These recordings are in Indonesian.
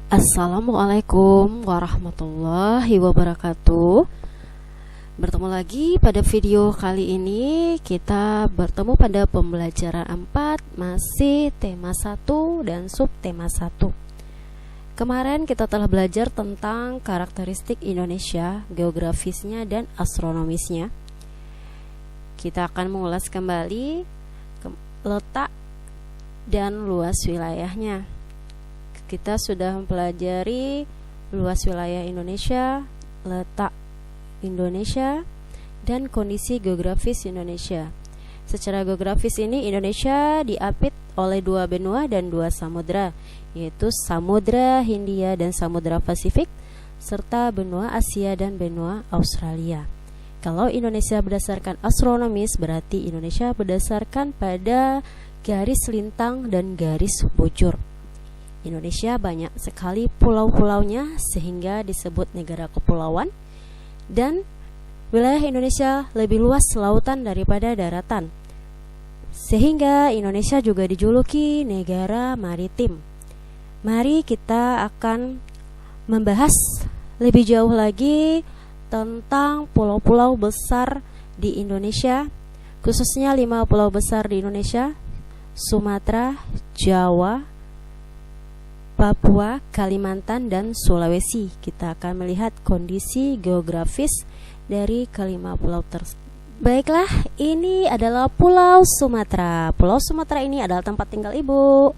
Assalamualaikum warahmatullahi wabarakatuh. Bertemu lagi pada video kali ini. Kita bertemu pada pembelajaran 4, masih tema 1 dan subtema 1. Kemarin kita telah belajar tentang karakteristik Indonesia, geografisnya dan astronomisnya. Kita akan mengulas kembali letak dan luas wilayahnya. Kita sudah mempelajari luas wilayah Indonesia, letak Indonesia, dan kondisi geografis Indonesia. Secara geografis ini Indonesia diapit oleh 2 benua dan 2 samudra, yaitu Samudra Hindia dan Samudra Pasifik, serta benua Asia dan benua Australia. Kalau Indonesia berdasarkan astronomis, berarti Indonesia berdasarkan pada garis lintang dan garis bujur. Indonesia banyak sekali pulau-pulaunya sehingga disebut negara kepulauan, dan wilayah Indonesia lebih luas lautan daripada daratan, sehingga Indonesia juga dijuluki negara maritim. Mari kita akan membahas lebih jauh lagi tentang pulau-pulau besar di Indonesia, khususnya 5 pulau besar di Indonesia: Sumatera, Jawa, Papua, Kalimantan, dan Sulawesi. Kita akan melihat kondisi geografis dari kelima pulau tersebut. Baiklah, ini adalah Pulau Sumatera. Pulau Sumatera ini adalah tempat tinggal ibu,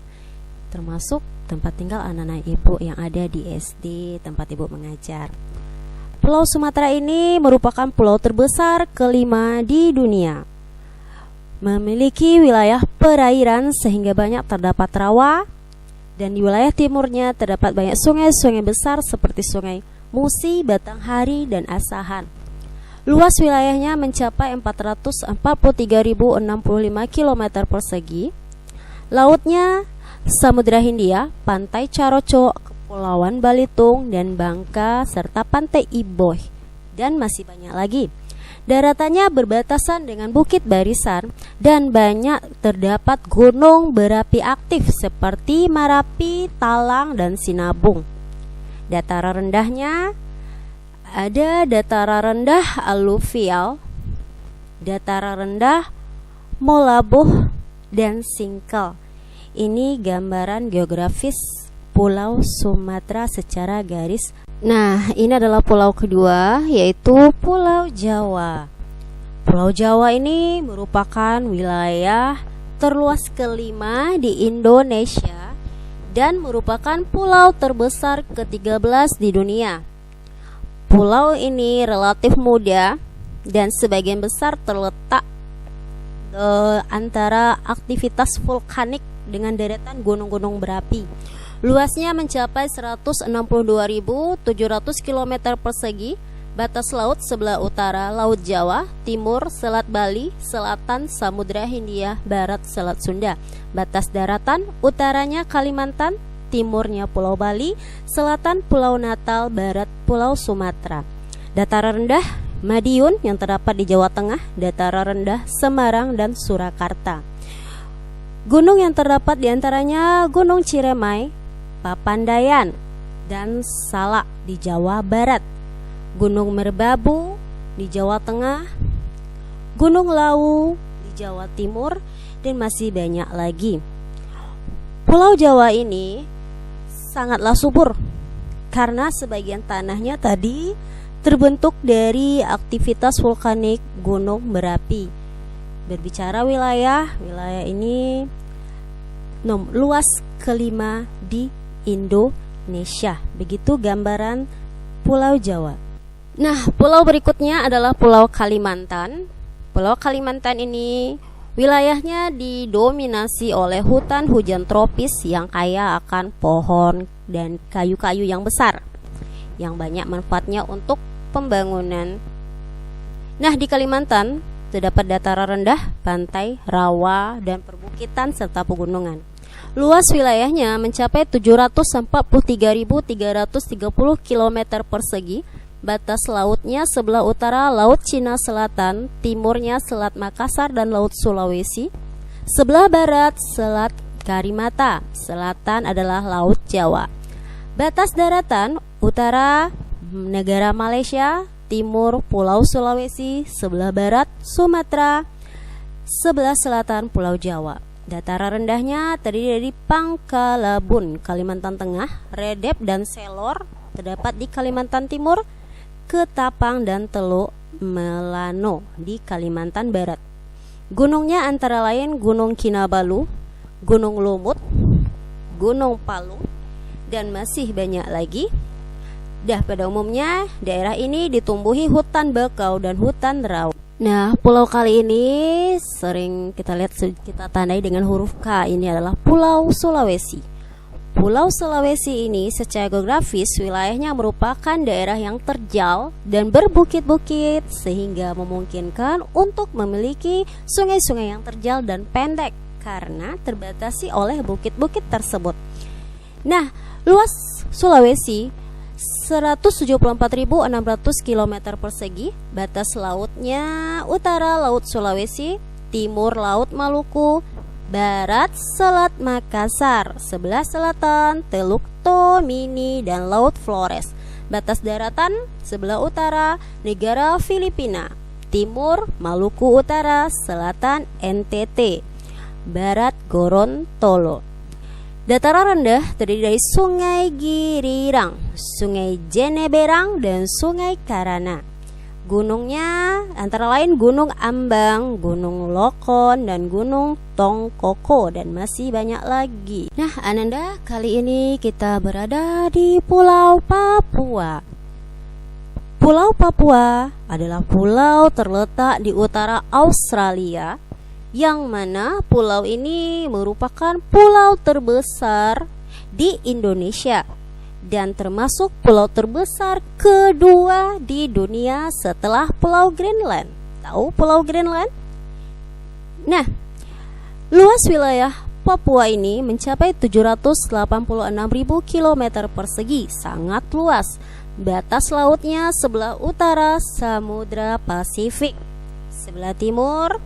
termasuk tempat tinggal anak-anak ibu yang ada di SD tempat ibu mengajar. Pulau Sumatera ini merupakan pulau terbesar kelima di dunia. Memiliki wilayah perairan sehingga banyak terdapat rawa, dan di wilayah timurnya terdapat banyak sungai-sungai besar seperti Sungai Musi, Batanghari, dan Asahan. Luas wilayahnya mencapai 443.065 km persegi. Lautnya Samudra Hindia, Pantai Caroco, Kepulauan Balitung dan Bangka, serta Pantai Iboh, dan masih banyak lagi. Daratannya berbatasan dengan Bukit Barisan dan banyak terdapat gunung berapi aktif seperti Marapi, Talang, dan Sinabung. Dataran rendahnya ada dataran rendah aluvial, dataran rendah Molabuh, dan Singkel. Ini gambaran geografis Pulau Sumatera secara garis. Nah, ini adalah pulau kedua, yaitu Pulau Jawa. Pulau Jawa ini merupakan wilayah terluas kelima di Indonesia dan merupakan pulau terbesar ke-13 di dunia. Pulau ini relatif muda dan sebagian besar terletak antara aktivitas vulkanik dengan deretan gunung-gunung berapi. Luasnya mencapai 162.700 km persegi. Batas laut sebelah utara Laut Jawa, timur Selat Bali, selatan Samudra Hindia, barat Selat Sunda. Batas daratan utaranya Kalimantan, timurnya Pulau Bali, selatan Pulau Natal, barat Pulau Sumatera. Dataran rendah Madiun yang terdapat di Jawa Tengah, dataran rendah Semarang dan Surakarta. Gunung yang terdapat diantaranya Gunung Ciremai, Papandayan, dan Salak di Jawa Barat, Gunung Merbabu di Jawa Tengah, Gunung Lawu di Jawa Timur, dan masih banyak lagi. Pulau Jawa ini sangatlah subur karena sebagian tanahnya tadi terbentuk dari aktivitas vulkanik gunung berapi. Berbicara wilayah ini luas kelima di Indonesia. Begitu gambaran Pulau Jawa. Nah, pulau berikutnya adalah Pulau Kalimantan. Pulau Kalimantan ini wilayahnya didominasi oleh hutan hujan tropis yang kaya akan pohon dan kayu-kayu yang besar, yang banyak manfaatnya untuk pembangunan. Nah, di Kalimantan terdapat dataran rendah, pantai, rawa, dan perbukitan serta pegunungan. Luas wilayahnya mencapai 743.330 km persegi. Batas lautnya sebelah utara Laut Cina Selatan, timurnya Selat Makassar dan Laut Sulawesi. Sebelah barat Selat Karimata, selatan adalah Laut Jawa. Batas daratan utara negara Malaysia, timur Pulau Sulawesi, sebelah barat Sumatera, sebelah selatan Pulau Jawa. Dataran rendahnya terdiri dari Pangkalabun, Kalimantan Tengah, Redep dan Selor terdapat di Kalimantan Timur, Ketapang dan Teluk Melano di Kalimantan Barat. Gunungnya antara lain Gunung Kinabalu, Gunung Lumut, Gunung Palung, dan masih banyak lagi. Pada umumnya daerah ini ditumbuhi hutan bakau dan hutan rawa. Nah, pulau kali ini sering kita lihat, kita tandai dengan huruf K. Ini adalah Pulau Sulawesi. Pulau Sulawesi ini secara geografis wilayahnya merupakan daerah yang terjal dan berbukit-bukit sehingga memungkinkan untuk memiliki sungai-sungai yang terjal dan pendek karena terbatasi oleh bukit-bukit tersebut. Nah, luas Sulawesi 174.600 km persegi. Batas lautnya utara Laut Sulawesi, timur Laut Maluku, barat Selat Makassar, sebelah selatan Teluk Tomini dan Laut Flores. Batas daratan sebelah utara negara Filipina, timur Maluku Utara, selatan NTT, barat Gorontalo. Dataran rendah terdiri dari Sungai Girirang, Sungai Jeneberang, dan Sungai Karana. Gunungnya antara lain Gunung Ambang, Gunung Lokon, dan Gunung Tongkoko, dan masih banyak lagi. Nah, Ananda, kali ini kita berada di Pulau Papua. Pulau Papua adalah pulau terletak di utara Australia, yang mana pulau ini merupakan pulau terbesar di Indonesia dan termasuk pulau terbesar kedua di dunia setelah Pulau Greenland. Tahu Pulau Greenland? Nah, luas wilayah Papua ini mencapai 786.000 km persegi, sangat luas. Batas lautnya sebelah utara Samudra Pasifik, sebelah timur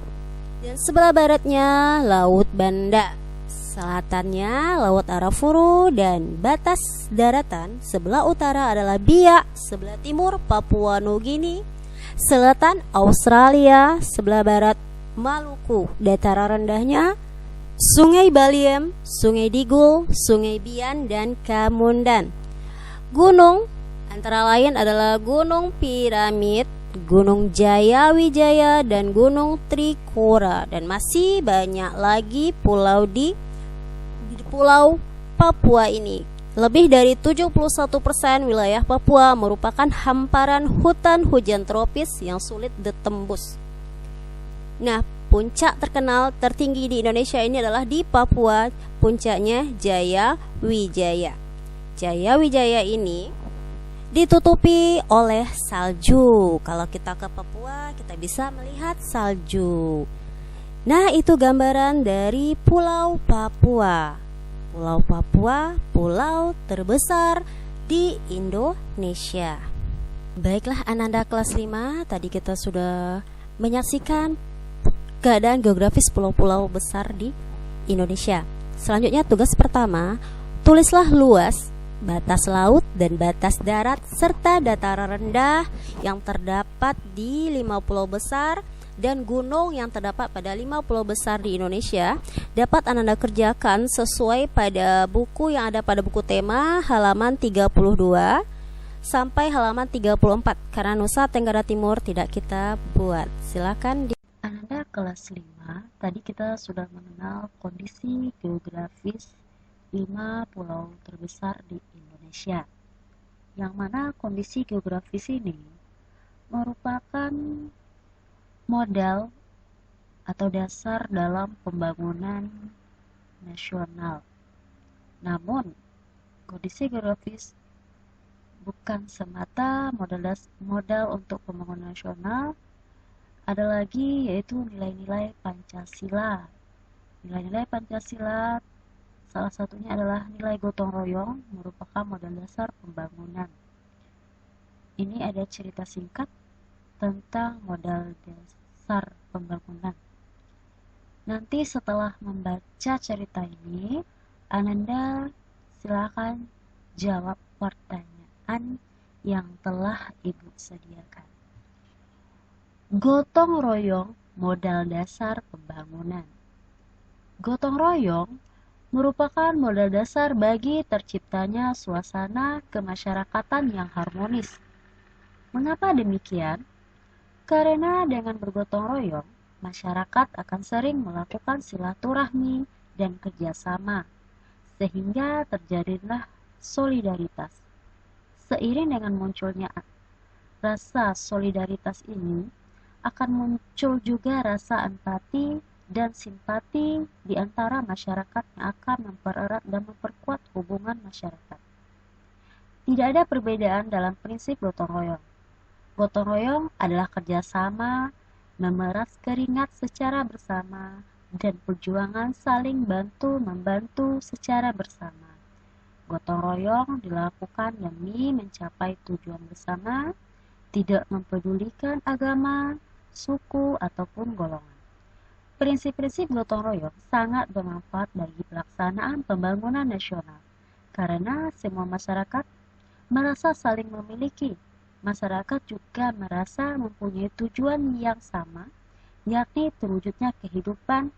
dan sebelah baratnya Laut Banda, selatannya Laut Arafuru, dan batas daratan sebelah utara adalah Biak, sebelah timur Papua Nugini, selatan Australia, sebelah barat Maluku. Dataran rendahnya Sungai Baliem, Sungai Digul, Sungai Bian, dan Kamundan. Gunung antara lain adalah Gunung Piramid, Gunung Jaya Wijaya, dan Gunung Trikora, dan masih banyak lagi pulau di Pulau Papua ini. Lebih dari 71% wilayah Papua merupakan hamparan hutan hujan tropis yang sulit ditembus. Nah, puncak terkenal tertinggi di Indonesia ini adalah di Papua, puncaknya Jaya Wijaya. Jaya Wijaya ini ditutupi oleh salju. Kalau kita ke Papua, kita bisa melihat salju. Nah, itu gambaran dari Pulau Papua. Pulau Papua, pulau terbesar di Indonesia. Baiklah, Ananda kelas 5, tadi kita sudah menyaksikan keadaan geografis pulau-pulau besar di Indonesia. Selanjutnya tugas pertama, tulislah luas, batas laut dan batas darat serta dataran rendah yang terdapat di 5 pulau besar dan gunung yang terdapat pada 5 pulau besar di Indonesia. Dapat Ananda kerjakan sesuai pada buku yang ada pada buku tema halaman 32 sampai halaman 34, karena Nusa Tenggara Timur tidak kita buat. Silakan Ananda kelas 5. Tadi kita sudah mengenal kondisi geografis 5 pulau terbesar di Indonesia, yang mana kondisi geografis ini merupakan modal atau dasar dalam pembangunan nasional. Namun, kondisi geografis bukan semata modal untuk pembangunan nasional, ada lagi yaitu nilai-nilai Pancasila. Nilai-nilai Pancasila salah satunya adalah nilai gotong royong, merupakan modal dasar pembangunan. Ini ada cerita singkat tentang modal dasar pembangunan. Nanti setelah membaca cerita ini, Ananda silakan jawab pertanyaan yang telah Ibu sediakan. Gotong royong modal dasar pembangunan. Gotong royong merupakan modal dasar bagi terciptanya suasana kemasyarakatan yang harmonis. Mengapa demikian? Karena dengan bergotong royong, masyarakat akan sering melakukan silaturahmi dan kerjasama, sehingga terjadilah solidaritas. Seiring dengan munculnya rasa solidaritas ini, akan muncul juga rasa empati dan simpati di antara masyarakat yang akan mempererat dan memperkuat hubungan masyarakat. Tidak ada perbedaan dalam prinsip gotong royong. Gotong royong adalah kerjasama, memeras keringat secara bersama, dan perjuangan saling bantu-membantu secara bersama. Gotong royong dilakukan demi mencapai tujuan bersama, tidak mempedulikan agama, suku, ataupun golongan. Prinsip-prinsip gotong royong sangat bermanfaat bagi pelaksanaan pembangunan nasional, karena semua masyarakat merasa saling memiliki. Masyarakat juga merasa mempunyai tujuan yang sama, yakni terwujudnya kehidupan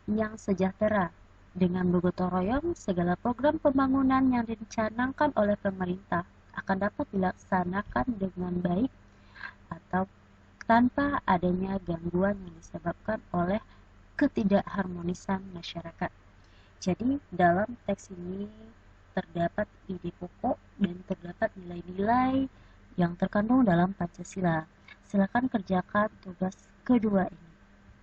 yang sejahtera. Dengan bergotong royong, segala program pembangunan yang dicanangkan oleh pemerintah akan dapat dilaksanakan dengan baik atau tanpa adanya gangguan yang disebabkan oleh ketidakharmonisan masyarakat. Jadi dalam teks ini terdapat ide pokok dan terdapat nilai-nilai yang terkandung dalam Pancasila. Silakan kerjakan tugas kedua ini.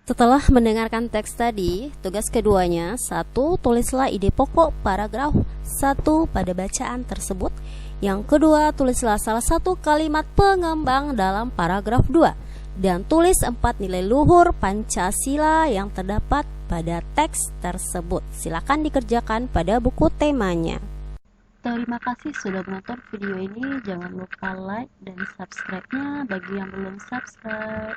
Setelah mendengarkan teks tadi, tugas keduanya: 1. Tulislah ide pokok paragraf 1 pada bacaan tersebut. Yang kedua, tulislah salah satu kalimat pengembang dalam paragraf 2. Dan tulis 4 nilai luhur Pancasila yang terdapat pada teks tersebut. Silakan dikerjakan pada buku temanya. Terima kasih sudah menonton video ini. Jangan lupa like dan subscribe-nya bagi yang belum subscribe.